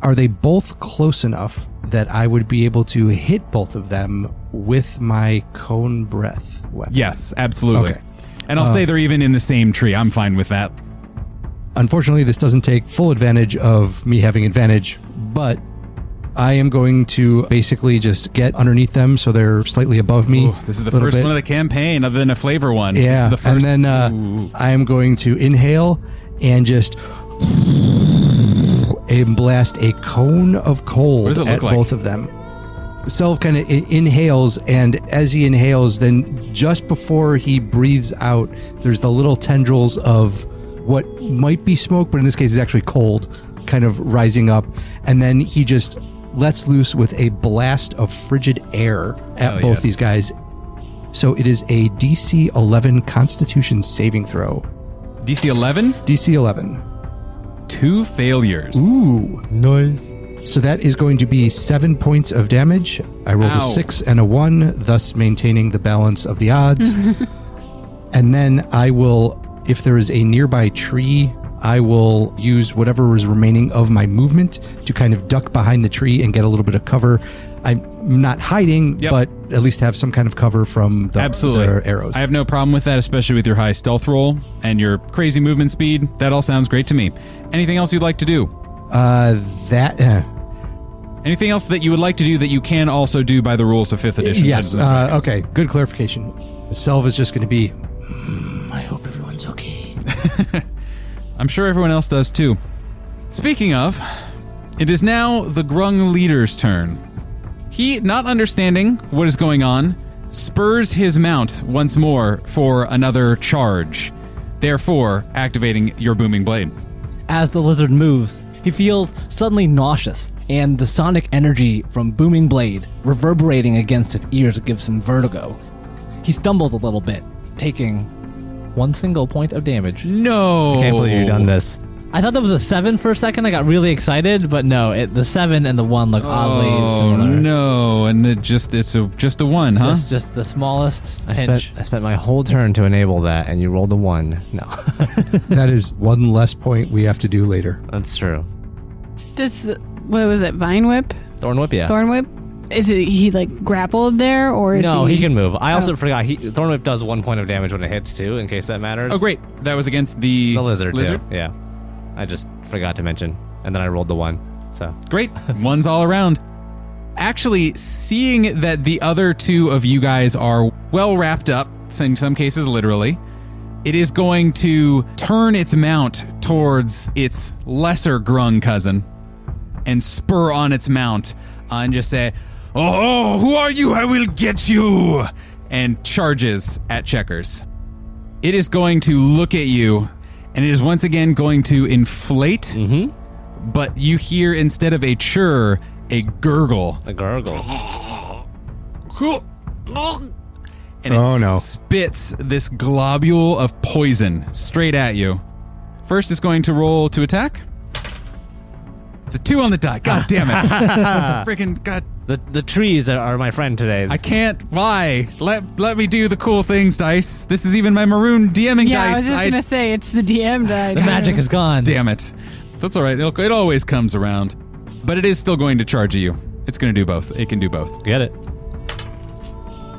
are they both close enough that I would be able to hit both of them with my cone breath weapon? Yes, absolutely. Okay. And I'll say they're even in the same tree. I'm fine with that. Unfortunately, this doesn't take full advantage of me having advantage, but I am going to basically just get underneath them so they're slightly above me. Ooh, this is the first one of the campaign other than a flavor one. Yeah, This is the first. and then I am going to inhale and just and blast a cone of cold What does it look at like? both of them. Self kind of inhales, and as he inhales, then just before he breathes out, there's the little tendrils of what might be smoke, but in this case is actually cold, kind of rising up. And then he just lets loose with a blast of frigid air at both these guys. So it is a DC 11 Constitution saving throw. DC 11? DC 11. 2 failures. Ooh. Nice. So that is going to be 7 points of damage. I rolled a 6 and a 1, thus maintaining the balance of the odds. And then I will, if there is a nearby tree, I will use whatever is remaining of my movement to kind of duck behind the tree and get a little bit of cover. I'm not hiding, but at least have some kind of cover from their arrows. I have no problem with that, especially with your high stealth roll and your crazy movement speed. That all sounds great to me. Anything else you'd like to do? Anything else that you would like to do that you can also do by the rules of 5th edition? Yes. Okay. Good clarification. Selv is just going to be... I hope everyone's okay. I'm sure everyone else does too. Speaking of, it is now the Grung leader's turn. He, not understanding what is going on, spurs his mount once more for another charge, therefore activating your booming blade. As the lizard moves, he feels suddenly nauseous, and the sonic energy from Booming Blade reverberating against his ears gives him vertigo. He stumbles a little bit, taking 1 single point of damage. No! I can't believe you've done this. I thought that was a 7 for a second. I got really excited, but no, the 7 and the 1 look oddly similar. No, and it's just a 1, huh? Just the smallest I pinch. spent my whole turn to enable that, and you rolled a 1. No. That is 1 less point we have to do later. That's true. What was it? Vine Whip? Thorn Whip, yeah. Thorn Whip? Is it he like grappled there, or is No, he can move. I also forgot. Thorn Whip does 1 point of damage when it hits, too, in case that matters. Oh, great. That was against the lizard, too. Yeah. I just forgot to mention. And then I rolled the 1. So Great. 1s all around. Actually, seeing that the other 2 of you guys are well wrapped up, in some cases literally, it is going to turn its mount towards its lesser Grung cousin and spur on its mount and just say, "Oh, who are you? I will get you!" and charges at Checkers. It is going to look at you, and it is once again going to inflate, but you hear, instead of a churr, a gurgle. a gurgle. And it spits this globule of poison straight at you. First, it's going to roll to attack. It's a 2 on the die. God damn it. Freaking God. The trees are my friend today. I can't. Why? Let me do the cool things, dice. This is even my maroon DMing Yeah, dice. I was just gonna say it's the DM die. The magic is gone. Damn it. That's all right. It always comes around. But it is still going to charge you. It's going to do both. It can do both. Get it.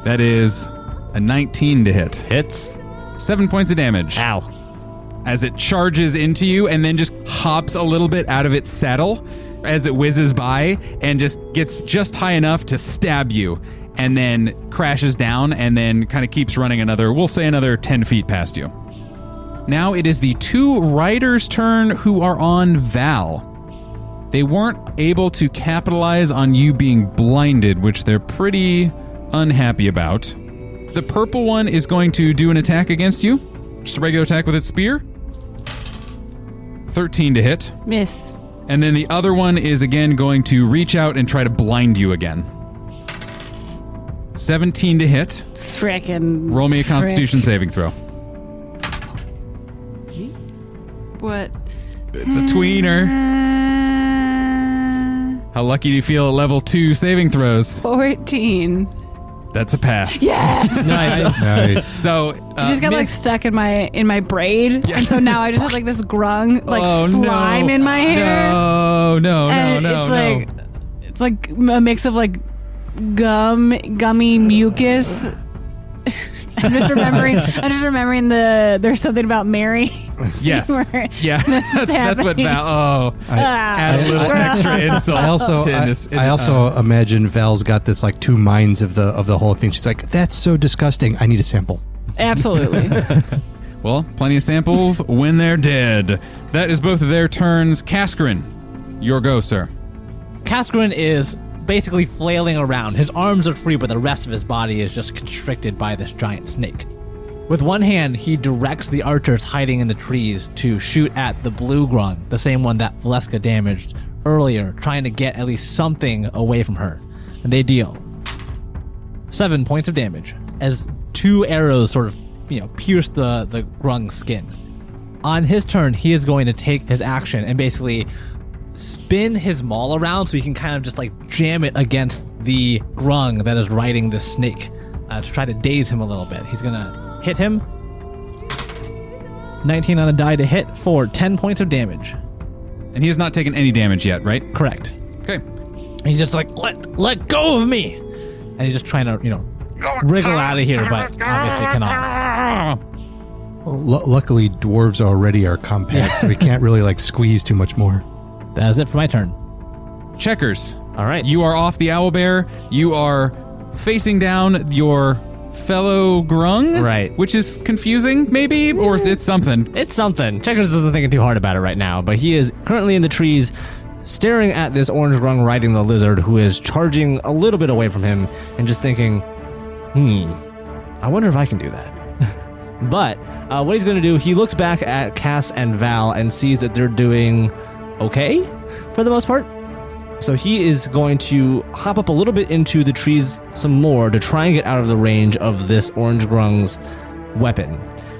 That is a 19 to hit. Hits. 7 points of damage. Ow. As it charges into you and then just hops a little bit out of its saddle as it whizzes by and just gets just high enough to stab you and then crashes down and then kind of keeps running we'll say another 10 feet past you. Now it is the 2 riders' turn who are on Val. They weren't able to capitalize on you being blinded, which they're pretty unhappy about. The purple one is going to do an attack against you. Just a regular attack with its spear. 13 to hit. Miss. And then the other one is again going to reach out and try to blind you again. 17 to hit. Frickin'. Roll me a Constitution saving throw. What? It's a tweener. How lucky do you feel at level 2 saving throws? 14. That's a pass. Yes. Nice. So It just got like stuck in my braid, and so now I just have like this grung slime in my hair. No. It's like a mix of like gummy mucus. I'm just remembering there's something about Mary. Yes. Yeah. That's what Val. Oh, add a little gross. extra insult. I also imagine Val's got this like 2 minds of the whole thing. She's like, "That's so disgusting. I need a sample." Absolutely. Well, plenty of samples when they're dead. That is both of their turns. Kascorin, your go, sir. Kascorin is basically flailing around. His arms are free, but the rest of his body is just constricted by this giant snake. With one hand, he directs the archers hiding in the trees to shoot at the blue Grung, the same one that Valeska damaged earlier, trying to get at least something away from her. And they deal 7 points of damage as 2 arrows sort of, pierce the Grung's skin. On his turn, he is going to take his action and basically spin his maul around so he can kind of just like jam it against the Grung that is riding the snake to try to daze him a little bit. He's going to hit him. 19 on the die to hit for 10 points of damage. And he has not taken any damage yet, right? Correct. Okay. He's just like, let go of me. And he's just trying to, wriggle out of here, but obviously cannot. Well, luckily, dwarves already are compact, so we can't really like squeeze too much more. That is it for my turn. Checkers. All right. You are off the owlbear. You are facing down your fellow Grung. Right. Which is confusing, maybe? Or it's something. It's something. Checkers isn't thinking too hard about it right now, but he is currently in the trees staring at this orange Grung riding the lizard who is charging a little bit away from him and just thinking, I wonder if I can do that. But what he's going to do, he looks back at Cass and Val and sees that they're doing okay for the most part. So he is going to hop up a little bit into the trees some more to try and get out of the range of this orange Grung's weapon.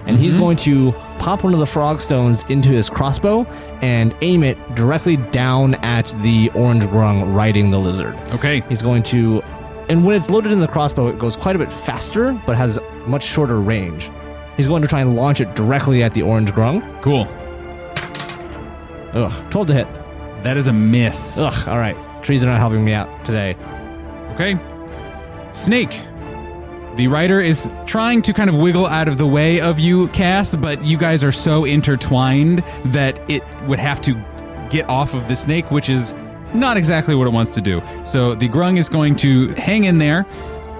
And he's going to pop one of the frog stones into his crossbow and aim it directly down at the orange Grung riding the lizard. Okay. He's going to, and when it's loaded in the crossbow, it goes quite a bit faster, but has much shorter range. He's going to try and launch it directly at the orange Grung. Cool. 12 to hit. That is a miss. Ugh, all right. Trees are not helping me out today. Okay. Snake. The rider is trying to kind of wiggle out of the way of you, Cass, but you guys are so intertwined that it would have to get off of the snake, which is not exactly what it wants to do. So the Grung is going to hang in there,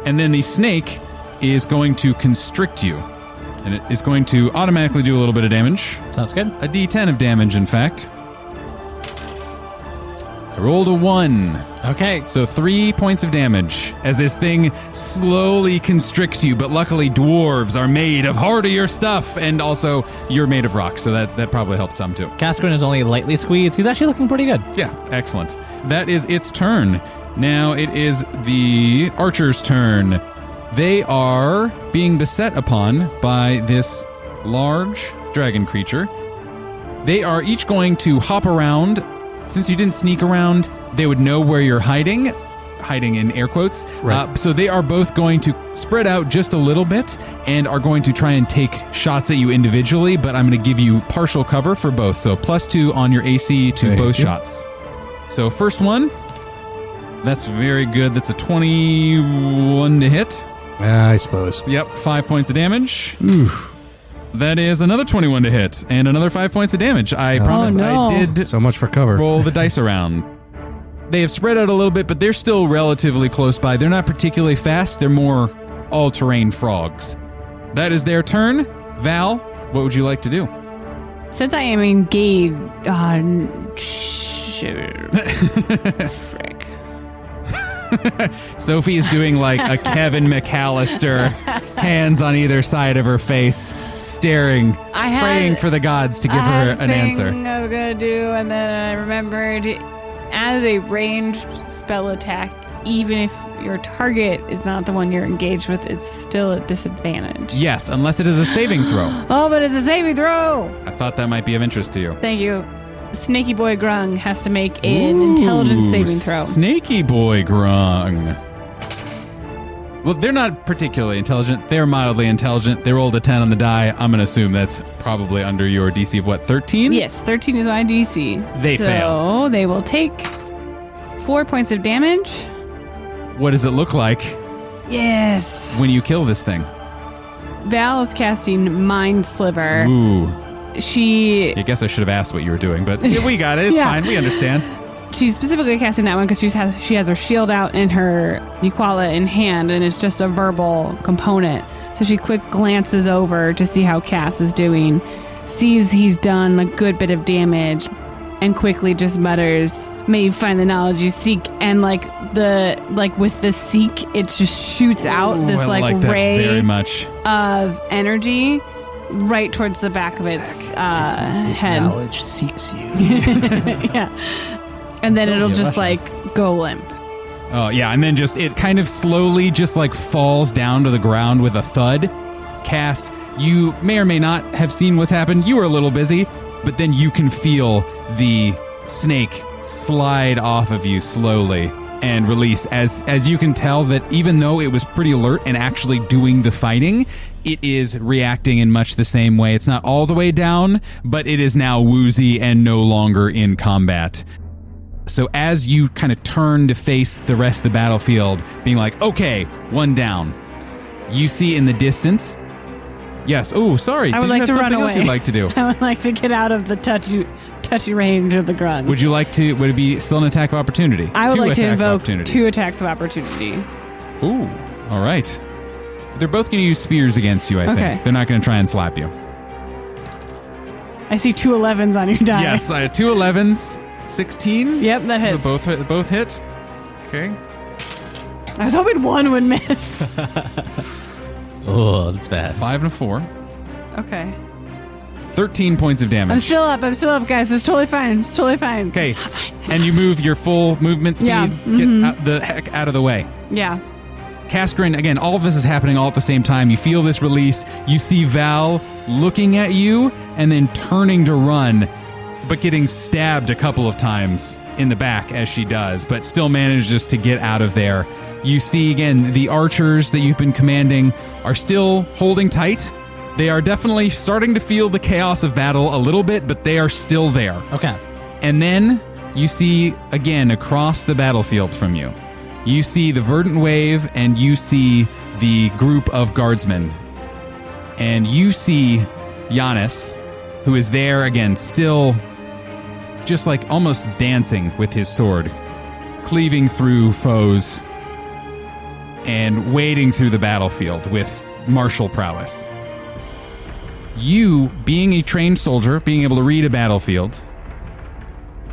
and then the snake is going to constrict you. And it is going to automatically do a little bit of damage. Sounds good. A d10 of damage, in fact. I rolled a 1. Okay. So 3 points of damage as this thing slowly constricts you, but luckily dwarves are made of hardier stuff, and also you're made of rock, so that probably helps some too. Kascorin is only lightly squeezed. He's actually looking pretty good. Yeah, excellent. That is its turn. Now it is the archer's turn. They are being beset upon by this large dragon creature. They are each going to hop around. Since you didn't sneak around, they would know where you're hiding in air quotes. Right. So they are both going to spread out just a little bit and are going to try and take shots at you individually, but I'm going to give you partial cover for both. So +2 on your AC to both shots. So first one, that's very good. That's a 21 to hit. I suppose. Yep, 5 points of damage. Oof. That is another 21 to hit and another 5 points of damage. I promise no. I did So much for cover. roll the dice around. They have spread out a little bit, but they're still relatively close by. They're not particularly fast. They're more all-terrain frogs. That is their turn. Val, what would you like to do? Since I am engaged, frick. Sophie is doing like a Kevin McAllister, hands on either side of her face, staring, praying for the gods to give her an answer. I was gonna do, and then I remembered, as a ranged spell attack, even if your target is not the one you're engaged with, it's still at disadvantage. Yes, unless it is a saving throw. Oh, but it's a saving throw. I thought that might be of interest to you. Thank you. Snaky Boy Grung has to make an intelligence saving throw. Snaky Boy Grung. Well, they're not particularly intelligent. They're mildly intelligent. They rolled a 10 on the die. I'm going to assume that's probably under your DC of what, 13? Yes, 13 is my DC. They fail. So they will take 4 points of damage. What does it look like Yes. when you kill this thing? Val is casting Mind Sliver. Ooh. I guess I should have asked what you were doing, but we got it. It's fine. We understand. She's specifically casting that one because she has her shield out and her Niquala in hand, and it's just a verbal component. So she quick glances over to see how Cass is doing, sees he's done a good bit of damage, and quickly just mutters, "May you find the knowledge you seek." And with the seek, it just shoots out this I like like that ray very much. of energy right towards the back of its This head. knowledge seeks you. Yeah. And then it'll just like go limp. Oh, yeah, and then just it kind of slowly just like falls down to the ground with a thud. Cass, you may or may not have seen what's happened. You were a little busy, but then you can feel the snake slide off of you slowly and release as you can tell that even though it was pretty alert and actually doing the fighting, it is reacting in much the same way. It's not all the way down, but it is now woozy and no longer in combat. So as you kind of turn to face the rest of the battlefield, being like, okay, one down, you see in the distance. Yes. Oh, sorry. I would Did you like have to run something else away. you'd like to do? I would like to get out of the touchy range of the Grung. Would it be still an attack of opportunity? I would Two like to attack invoke opportunities. 2 attacks of opportunity. Ooh. All right. They're both going to use spears against you, I Okay. think. They're not going to try and slap you. I see 2 11s on your die. Yes, I had 2 11s. 16? Yep, that hits. Both hit. Okay. I was hoping 1 would miss. Oh, that's bad. 5 and a 4. Okay. 13 points of damage. I'm still up, guys. It's totally fine. Okay. And you move your full movement speed. Yeah, Get out the heck out of the way. Yeah. Kascorin, again, all of this is happening all at the same time. You feel this release. You see Val looking at you and then turning to run, but getting stabbed a couple of times in the back as she does, but still manages to get out of there. You see, again, the archers that you've been commanding are still holding tight. They are definitely starting to feel the chaos of battle a little bit, but they are still there. Okay. And then you see, again, across the battlefield from you, you see the verdant wave and you see the group of guardsmen. And you see Janis, who is there again, still just like almost dancing with his sword, cleaving through foes and wading through the battlefield with martial prowess. You, being a trained soldier, being able to read a battlefield,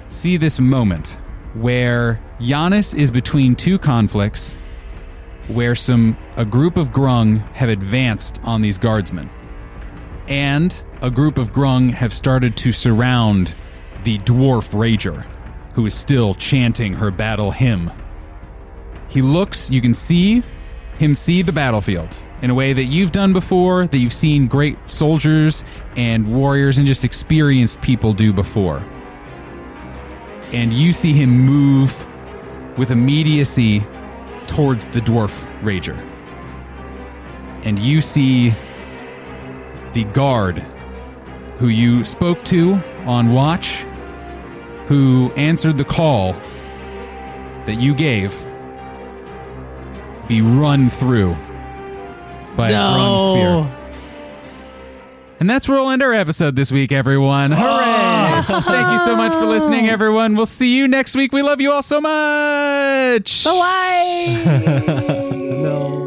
see this moment where Janis is between 2 conflicts, where a group of Grung have advanced on these guardsmen, and a group of Grung have started to surround the dwarf rager, who is still chanting her battle hymn. He looks, you can see him see the battlefield in a way that you've done before, that you've seen great soldiers and warriors and just experienced people do before. And you see him move with immediacy towards the dwarf rager. And you see the guard who you spoke to on watch, who answered the call that you gave, be run through by a Grung spear. And that's where we'll end our episode this week, everyone. Hooray! Thank you so much for listening, everyone. We'll see you next week. We love you all so much. Bye. No.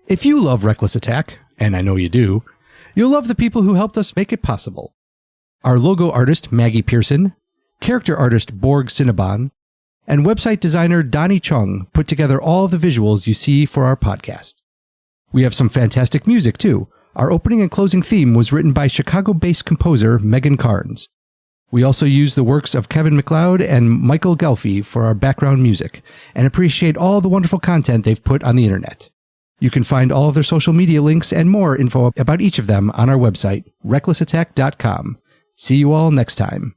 If you love Reckless Attack, and I know you do, you'll love the people who helped us make it possible. Our logo artist, Maggie Pearson, character artist, Borg Cinnabon, and website designer, Donnie Chung, put together all of the visuals you see for our podcast. We have some fantastic music, too. Our opening and closing theme was written by Chicago-based composer Megan Carnes. We also use the works of Kevin MacLeod and Michael Gelfi for our background music, and appreciate all the wonderful content they've put on the internet. You can find all of their social media links and more info about each of them on our website, recklessattack.com. See you all next time.